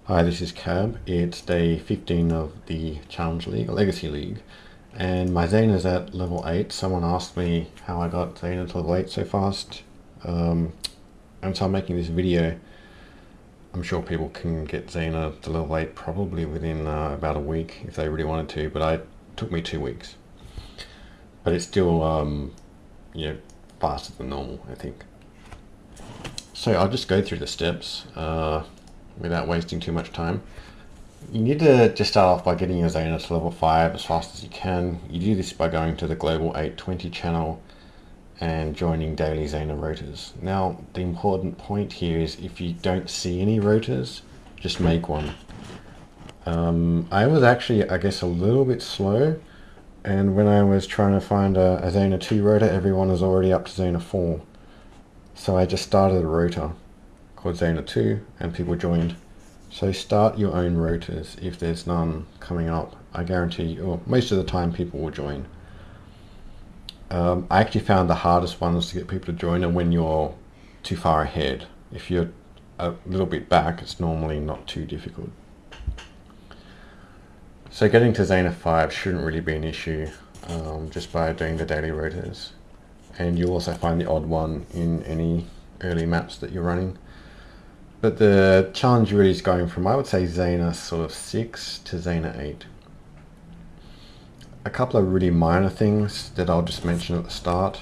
Hi, this is Cab. It's day 15 of the Challenge League, Legacy League, and my Zana's at level 8. Someone asked me how I got Zana to level 8 so fast, and so I'm making this video. I'm sure people can get Zana to level 8 probably within about a week if they really wanted to, but it took me 2 weeks. But it's still, faster than normal, I think. So I'll just go through the steps without wasting too much time. You need to just start off by getting your Zana to level 5 as fast as you can. You do this by going to the Global 820 channel and joining daily Zana rotas. Now, the important point here is if you don't see any rotas, just make one. I was actually, I guess, a little bit slow, and when I was trying to find a Zana 2 rota, everyone was already up to Zana 4. So I just started a rota called Zana 2 and people joined. So start your own rotas if there's none coming up. I guarantee, or most of the time, people will join. I actually found the hardest ones to get people to join are when you're too far ahead. If you're a little bit back, it's normally not too difficult. So getting to Zana 5 shouldn't really be an issue just by doing the daily rotas. And you'll also find the odd one in any early maps that you're running. But the challenge really is going from, I would say, Zana sort of 6 to Zana 8. A couple of really minor things that I'll just mention at the start.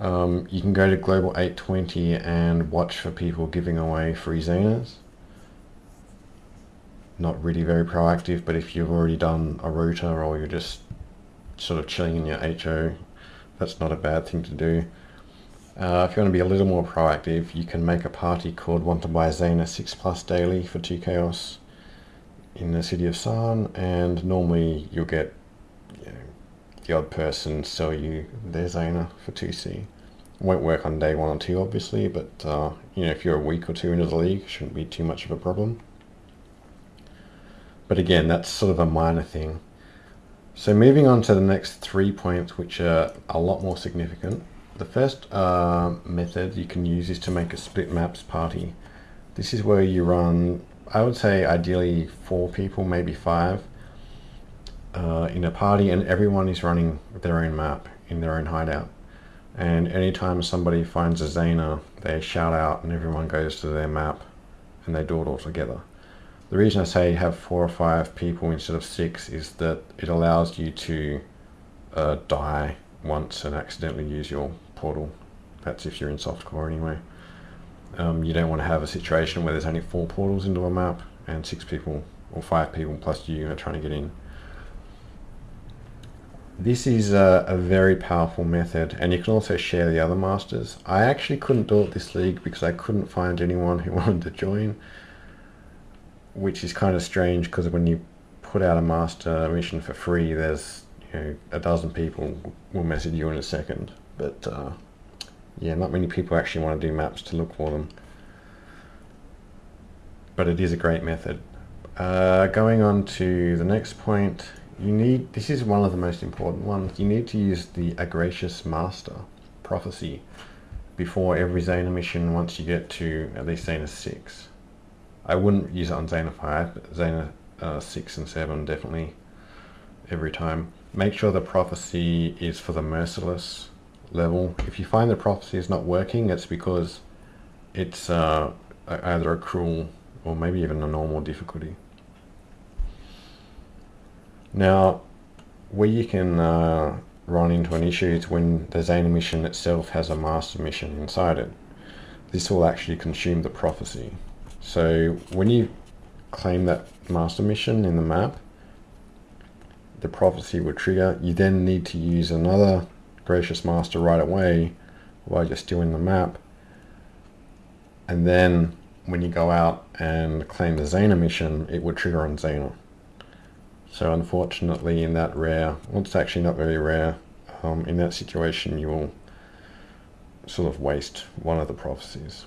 You can go to Global 820 and watch for people giving away free Zanas. Not really very proactive, but if you've already done a rota or you're just sort of chilling in your HO, that's not a bad thing to do. If you want to be a little more proactive, you can make a party called Want to Buy Zana 6+ daily for 2 chaos in the city of Zana, and normally you'll get the odd person sell you their Zana for 2C. It won't work on day 1 or 2 obviously, but if you're a week or 2 into the league, it shouldn't be too much of a problem. But again, that's sort of a minor thing. So moving on to the next 3 points, which are a lot more significant. The first method you can use is to make a split maps party. This is where you run, I would say ideally 4 people, maybe 5, in a party, and everyone is running their own map in their own hideout. And anytime somebody finds a Zana, they shout out and everyone goes to their map and they do it all together. The reason I say have 4 or 5 people instead of 6 is that it allows you to die once and accidentally use your portal. That's if you're in softcore anyway. You don't want to have a situation where there's only 4 portals into a map and 6 people or 5 people plus you are trying to get in. This is a very powerful method, and you can also share the other masters. I actually couldn't do it this league because I couldn't find anyone who wanted to join, which is kind of strange because when you put out a master mission for free, there's a dozen people will message you in a second. But yeah, not many people actually want to do maps to look for them. But it is a great method. Going on to the next point, this is one of the most important ones, you need to use the A Gracious Master prophecy before every Zana mission once you get to at least Zana 6. I wouldn't use it on Zana 5, but Zana 6 and 7 definitely every time. Make sure the prophecy is for the merciless level. If you find the prophecy is not working, it's because it's either a cruel or maybe even a normal difficulty. Now, where you can run into an issue is when the Zana mission itself has a master mission inside it. This will actually consume the prophecy. So when you claim that master mission in the map, the prophecy will trigger. You then need to use another Gracious Master right away while you're still in the map. And then when you go out and claim the Zana mission, it will trigger on Zana. So unfortunately in that rare, well, it's actually not very rare, in that situation you will sort of waste one of the prophecies.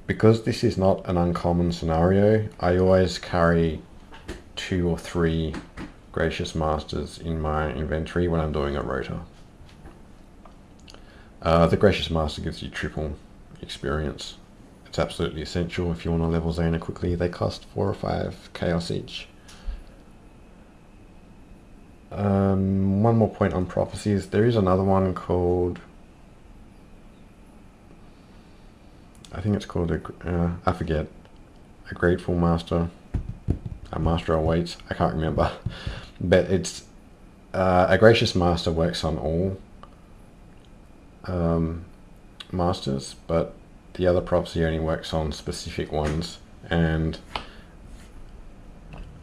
Because this is not an uncommon scenario, I always carry 2 or 3 Gracious Masters in my inventory when I'm doing a rota. The Gracious Master gives you triple experience. It's absolutely essential if you want to level Zana quickly. They cost 4 or 5 chaos each. One more point on prophecies. There is another one called, I think it's called I forget, a grateful master, a master awaits. I can't remember, but it's a gracious master works on all masters, but the other prophecy only works on specific ones, and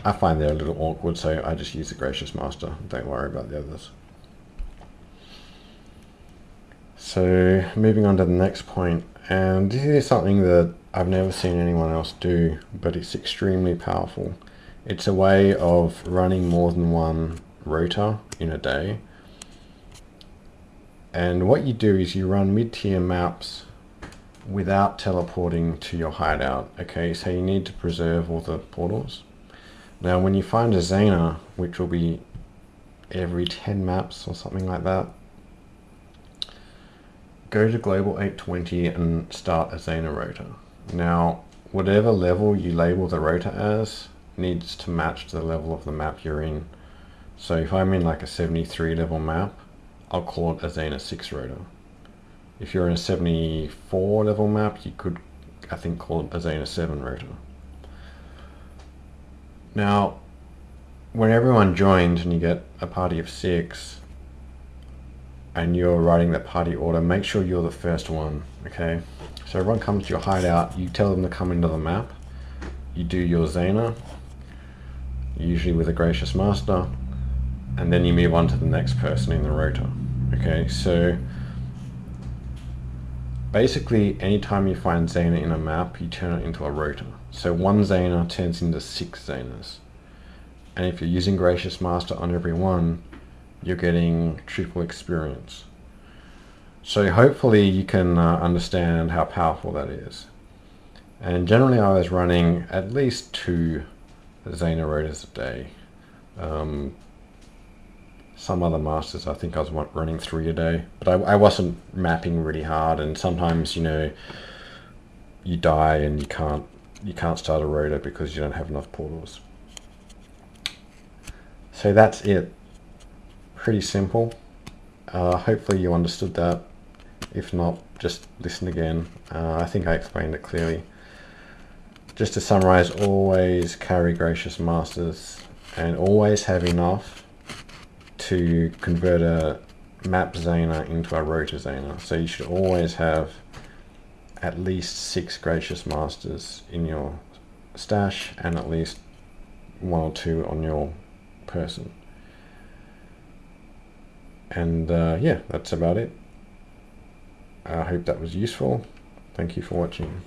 I find they're a little awkward, so I just use the gracious master. Don't worry about the others. So moving on to the next point, and this is something that I've never seen anyone else do, but it's extremely powerful. It's a way of running more than one rota in a day. And what you do is you run mid-tier maps without teleporting to your hideout. Okay, so you need to preserve all the portals. Now when you find a Zana, which will be every 10 maps or something like that, go to Global 820 and start a Zana rota. Now, whatever level you label the rota as needs to match the level of the map you're in. So if I'm in like a 73 level map, I'll call it a Zana 6 rota. If you're in a 74 level map, you could, I think, call it a Zana 7 rota. Now, when everyone joins and you get a party of 6, and you're writing that party order, make sure you're the first one, okay? So everyone comes to your hideout, you tell them to come into the map, you do your Zana, usually with a gracious master, and then you move on to the next person in the rota, okay? So basically, anytime you find Zana in a map, you turn it into a rota. So one Zana turns into 6 Zanas. And if you're using gracious master on every one, you're getting triple experience. So hopefully you can understand how powerful that is. And generally I was running at least 2 Zana rotas a day. Some other masters, I think I was running 3 a day, but I wasn't mapping really hard, and sometimes, you know, you die and you can't start a rota because you don't have enough portals. So that's it. Pretty simple. Hopefully you understood that. If not, just listen again. I think I explained it clearly. Just to summarize, always carry gracious masters and always have enough to convert a map Zana into a rota Zana. So you should always have at least 6 gracious masters in your stash and at least 1 or 2 on your person. And yeah, that's about it. I hope that was useful. Thank you for watching.